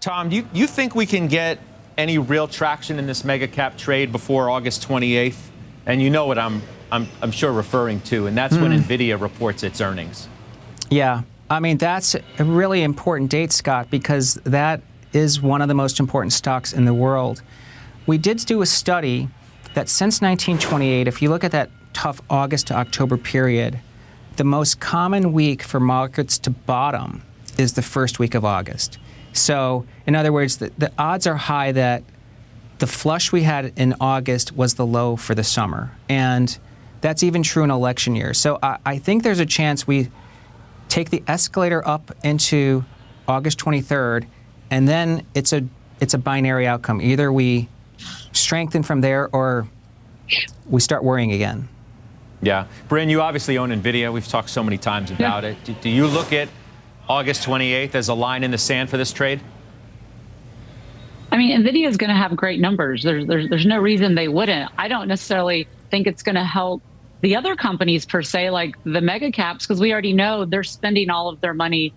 Tom, do you think we can get any real traction in this mega cap trade before August 28th? And you know what I'm sure referring to, and that's when NVIDIA reports its earnings. Yeah, I mean, that's a really important date, Scott, because that is one of the most important stocks in the world. We did do a study that since 1928, if you look at that tough August to October period, the most common week for markets to bottom is the first week of August. So, in other words, the odds are high that the flush we had in August was the low for the summer. And that's even true in election years. So I think there's a chance we take the escalator up into August 23rd, and then it's a binary outcome. Either we strengthen from there or we start worrying again. Yeah. Bryn, you obviously own NVIDIA. We've talked so many times about it. Do you look at August 28th as a line in the sand for this trade? I mean, NVIDIA is going to have great numbers. There's no reason they wouldn't. I don't necessarily think it's going to help the other companies per se, like the mega caps, because we already know they're spending all of their money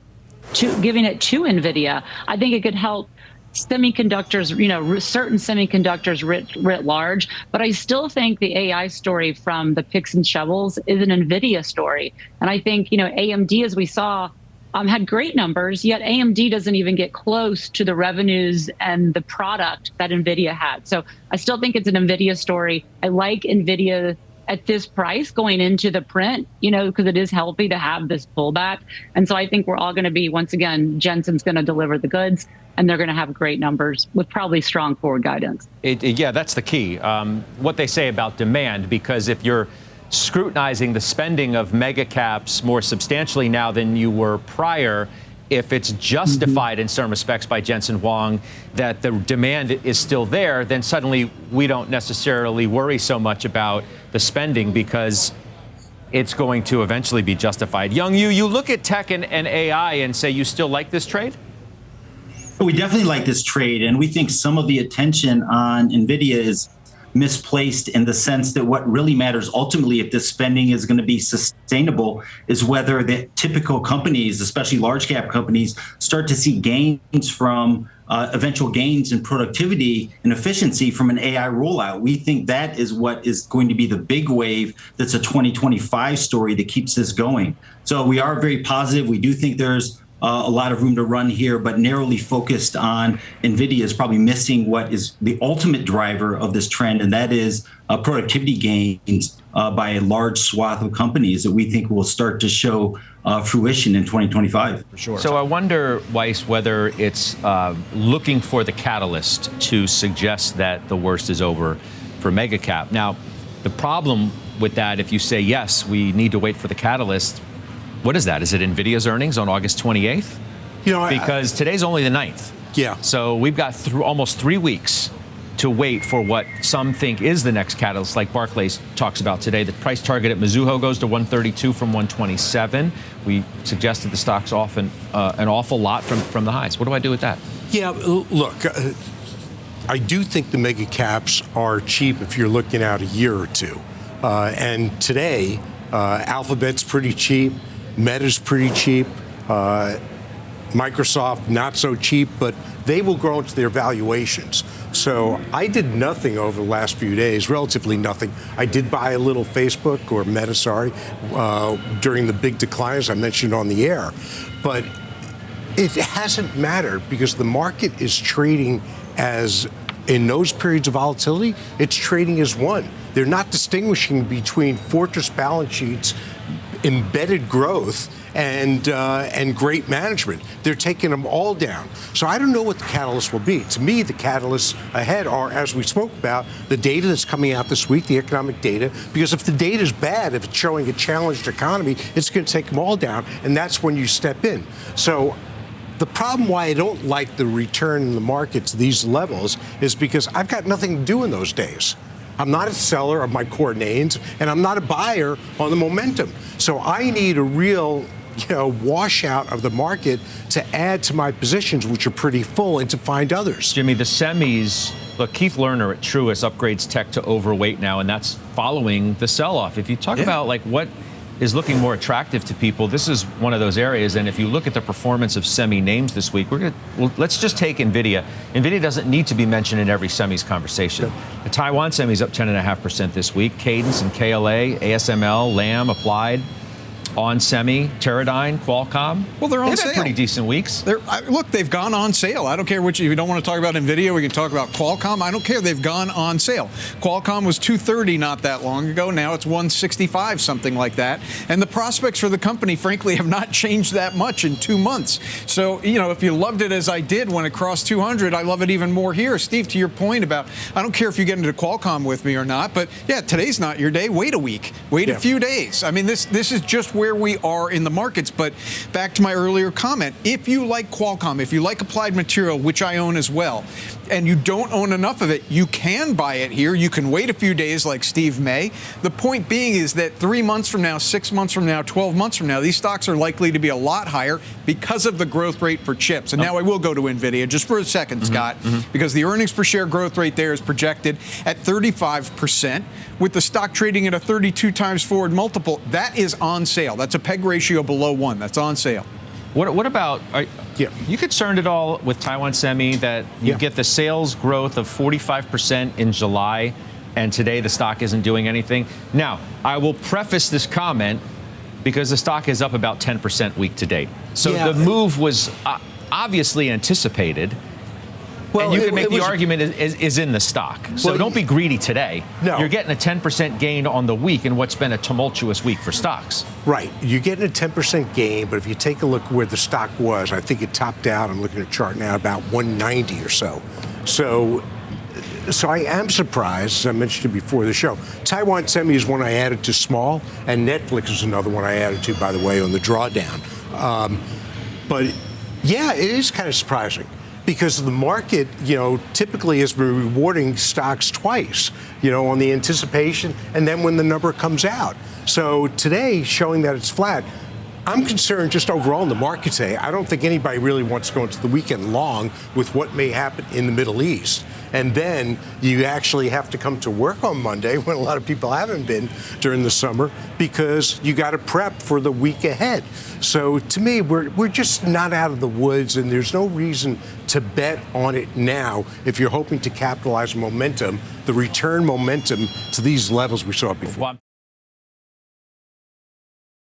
giving it to NVIDIA. I think it could help semiconductors, certain semiconductors writ large. But I still think the AI story from the picks and shovels is an NVIDIA story. And I think, AMD, as we saw, had great numbers, yet AMD doesn't even get close to the revenues and the product that NVIDIA had. So I still think it's an NVIDIA story. I like NVIDIA at this price going into the print, because it is healthy to have this pullback. And so I think we're all going to be, once again, Jensen's going to deliver the goods, and they're going to have great numbers with probably strong forward guidance. Yeah, that's the key. What they say about demand, because if you're scrutinizing the spending of mega caps more substantially now than you were prior, if it's justified in some respects by Jensen Huang that the demand is still there, then suddenly we don't necessarily worry so much about the spending because it's going to eventually be justified. Young Yu, you look at tech and AI and say you still like this trade? We definitely like this trade, and we think some of the attention on NVIDIA is misplaced in the sense that what really matters ultimately if this spending is going to be sustainable is whether the typical companies, especially large cap companies, start to see gains from eventual gains in productivity and efficiency from an AI rollout. We think that is what is going to be the big wave that's a 2025 story that keeps this going. So we are very positive. We do think there's a lot of room to run here, but narrowly focused on NVIDIA is probably missing what is the ultimate driver of this trend, and that is productivity gains by a large swath of companies that we think will start to show fruition in 2025. For sure. So I wonder, Weiss, whether it's looking for the catalyst to suggest that the worst is over for mega cap. Now, the problem with that, if you say, yes, we need to wait for the catalyst, what is that? Is it NVIDIA's earnings on August 28th? Because today's only the 9th. Yeah. So we've got almost 3 weeks to wait for what some think is the next catalyst, like Barclays talks about today. The price target at Mizuho goes to 132 from 127. We suggested the stock's off an awful lot from the highs. What do I do with that? Yeah, look, I do think the mega caps are cheap if you're looking out a year or two. And today, Alphabet's pretty cheap. Meta's pretty cheap. Microsoft, not so cheap, but they will grow into their valuations. So I did nothing over the last few days, relatively nothing. I did buy a little Facebook, or Meta, sorry, during the big decline, as I mentioned on the air. But it hasn't mattered because the market is trading as, in those periods of volatility, it's trading as one. They're not distinguishing between fortress balance sheets, embedded growth, and great management. They're taking them all down. So I don't know what the catalyst will be. To me, the catalysts ahead are, as we spoke about, the data that's coming out this week, the economic data, because if the data is bad, if it's showing a challenged economy, it's going to take them all down, and that's when you step in. So the problem why I don't like the return in the market to these levels is because I've got nothing to do in those days. I'm not a seller of my core names, and I'm not a buyer on the momentum. So I need a real washout of the market to add to my positions, which are pretty full, and to find others. Jimmy, the semis, look, Keith Lerner at Truist upgrades tech to overweight now, and that's following the sell-off. If you talk about like what is looking more attractive to people, this is one of those areas. And if you look at the performance of semi names this week, let's just take NVIDIA. NVIDIA doesn't need to be mentioned in every semis conversation. The Taiwan semi's up 10.5% this week. Cadence and KLA, ASML, Lam, Applied, On Semi, Teradyne, Qualcomm. Well, they're on They've sale. had pretty decent weeks. Look, they've gone on sale. I don't care which. If you don't want to talk about NVIDIA, we can talk about Qualcomm. I don't care. They've gone on sale. Qualcomm was $230 not that long ago. Now it's $165, something like that. And the prospects for the company, frankly, have not changed that much in 2 months. So, you know, if you loved it as I did when it crossed 200, I love it even more here. Steve, to your point about, I don't care if you get into Qualcomm with me or not, but yeah, today's not your day. Wait a week. Wait a few days. I mean, this is just where we are in the markets. But back to my earlier comment, if you like Qualcomm, if you like Applied Material, which I own as well, and you don't own enough of it, you can buy it here. You can wait a few days like Steve may. The point being is that 3 months from now, 6 months from now, 12 months from now, these stocks are likely to be a lot higher because of the growth rate for chips. And now I will go to NVIDIA just for a second, Scott, because the earnings per share growth rate there is projected at 35%, with the stock trading at a 32 times forward multiple. That is on sale. That's a PEG ratio below 1. That's on sale. What about, are you concerned at all with Taiwan Semi that you get the sales growth of 45% in July and today the stock isn't doing anything? Now, I will preface this comment because the stock is up about 10% week to date. So the move was obviously anticipated. Well, and you can make the argument is in the stock. So don't be greedy today. No. You're getting a 10% gain on the week in what's been a tumultuous week for stocks. Right. You're getting a 10% gain, but if you take a look where the stock was, I think it topped out, I'm looking at a chart now, about 190 or so. So I am surprised, as I mentioned before the show. Taiwan Semi is one I added to small, and Netflix is another one I added to, by the way, on the drawdown. But yeah, it is kind of surprising, because the market, typically has been rewarding stocks twice, on the anticipation and then when the number comes out. So today, showing that it's flat, I'm concerned just overall in the market today. I don't think anybody really wants to go into the weekend long with what may happen in the Middle East. And then you actually have to come to work on Monday, when a lot of people haven't been during the summer, because you got to prep for the week ahead. So to me, we're just not out of the woods, and there's no reason to bet on it now if you're hoping to capitalize momentum, the return momentum to these levels we saw before.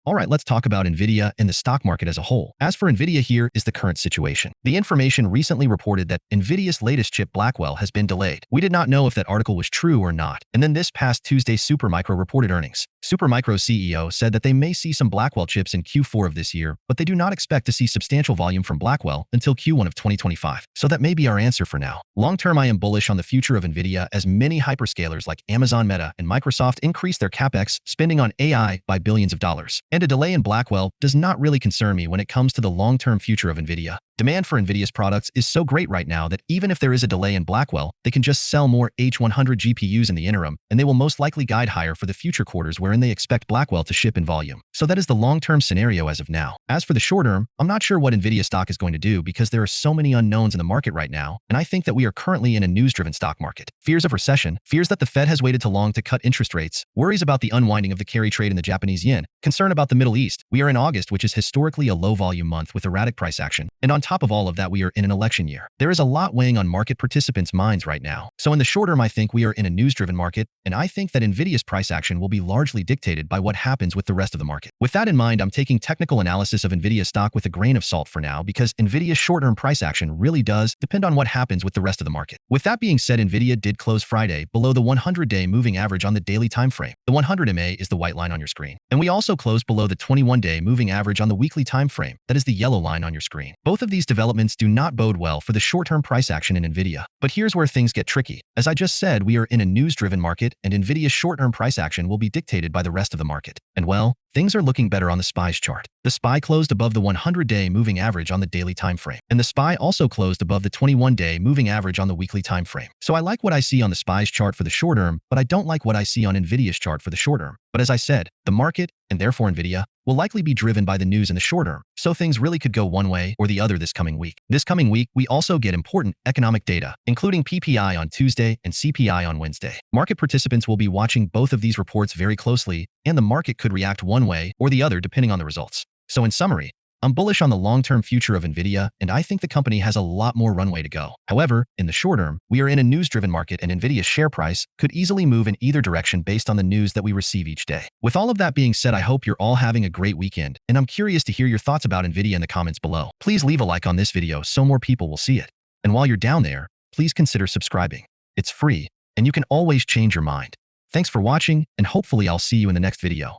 All right, let's talk about NVIDIA and the stock market as a whole. As for NVIDIA, here is the current situation. The information recently reported that NVIDIA's latest chip, Blackwell, has been delayed. We did not know if that article was true or not. And then this past Tuesday, Supermicro reported earnings. Supermicro's CEO said that they may see some Blackwell chips in Q4 of this year, but they do not expect to see substantial volume from Blackwell until Q1 of 2025. So that may be our answer for now. Long term, I am bullish on the future of NVIDIA as many hyperscalers like Amazon, Meta, and Microsoft increase their CapEx spending on AI by billions of dollars. And a delay in Blackwell does not really concern me when it comes to the long-term future of NVIDIA. Demand for NVIDIA's products is so great right now that even if there is a delay in Blackwell, they can just sell more H100 GPUs in the interim, and they will most likely guide higher for the future quarters wherein they expect Blackwell to ship in volume. So that is the long-term scenario as of now. As for the short term, I'm not sure what NVIDIA stock is going to do because there are so many unknowns in the market right now, and I think that we are currently in a news-driven stock market. Fears of recession, fears that the Fed has waited too long to cut interest rates, worries about the unwinding of the carry trade in the Japanese yen, concern about the Middle East. We are in August, which is historically a low-volume month with erratic price action, and on top of all of that, we are in an election year. There is a lot weighing on market participants' minds right now. So in the short term, I think we are in a news-driven market, and I think that NVIDIA's price action will be largely dictated by what happens with the rest of the market. With that in mind, I'm taking technical analysis of NVIDIA stock with a grain of salt for now because NVIDIA's short-term price action really does depend on what happens with the rest of the market. With that being said, NVIDIA did close Friday below the 100-day moving average on the daily time frame. The 100 MA is the white line on your screen. And we also closed below the 21-day moving average on the weekly time frame. That is the yellow line on your screen. Both of these developments do not bode well for the short-term price action in NVIDIA. But here's where things get tricky. As I just said, we are in a news-driven market, and NVIDIA's short-term price action will be dictated by the rest of the market. And well, things are looking better on the SPY's chart. The SPY closed above the 100-day moving average on the daily time frame, and the SPY also closed above the 21-day moving average on the weekly time frame. So I like what I see on the SPY's chart for the short term, but I don't like what I see on NVIDIA's chart for the short term. But as I said, the market, and therefore NVIDIA, will likely be driven by the news in the short term, so things really could go one way or the other this coming week. This coming week, we also get important economic data, including PPI on Tuesday and CPI on Wednesday. Market participants will be watching both of these reports very closely, and the market could react one way or the other depending on the results. So in summary, I'm bullish on the long-term future of NVIDIA, and I think the company has a lot more runway to go. However, in the short term, we are in a news-driven market, and NVIDIA's share price could easily move in either direction based on the news that we receive each day. With all of that being said, I hope you're all having a great weekend, and I'm curious to hear your thoughts about NVIDIA in the comments below. Please leave a like on this video so more people will see it. And while you're down there, please consider subscribing. It's free, and you can always change your mind. Thanks for watching, and hopefully I'll see you in the next video.